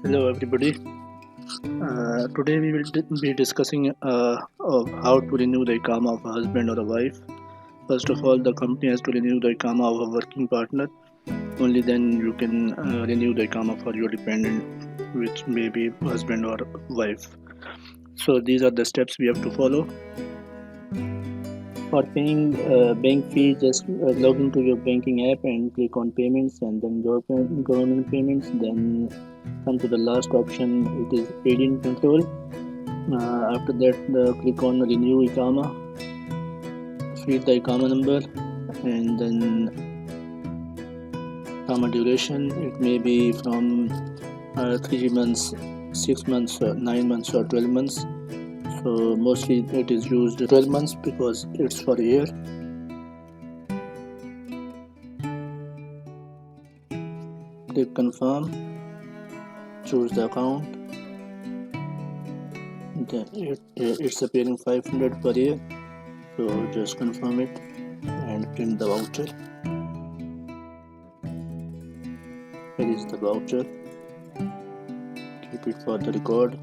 Hello, everybody. Today we will be discussing of how to renew the Iqama of a husband or a wife. First of all, the company has to renew the Iqama of a working partner. Only then you can renew the Iqama for your dependent, which may be husband or wife. So these are the steps we have to follow. For paying bank fee, just log into your banking app and click on payments and then government payments. Then come to the last option, it is agent control. After that, click on renew Iqama, feed the Iqama number, and then Iqama duration. It may be from 3 months, 6 months, 9 months, or 12 months. So mostly it is used 12 months because it's for a year. Click confirm, choose the account. Then it's appearing 500 per year. So just confirm it and print the voucher. Here is the voucher. Keep it for the record.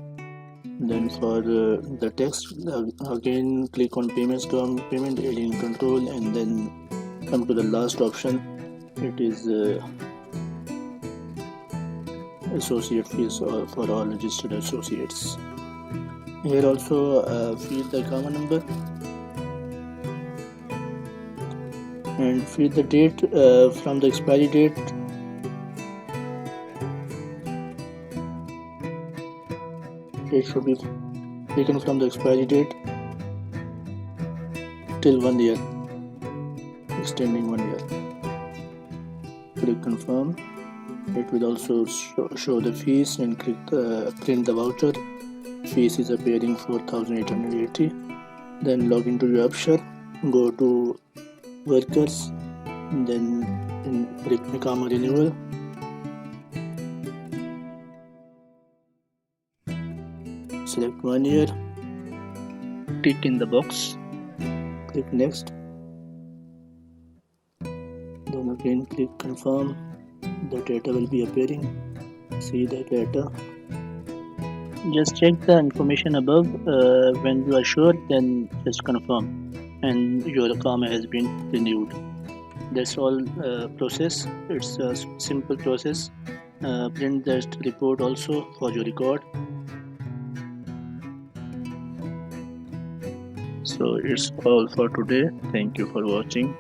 Then for the text, again click on payments, payment agent control, and then come to the last option. It is associate fees for all registered associates. Here also feed the Iqama number and feed the date from the expiry date. It should be taken from the expiry date till 1 year, extending 1 year. Click confirm. It will also show the fees and click print the voucher. Fees is appearing 4,880. Then log into your Upshare, go to workers, then click Iqama renewal. Select 1 year, tick in the box, click next, then again click confirm. The data will be appearing. See the data. Just check the information above. When you are sure, then just confirm and your Iqama has been renewed. That's all process. It's a simple process. Print that report also for your record. So it's all for today. Thank you for watching.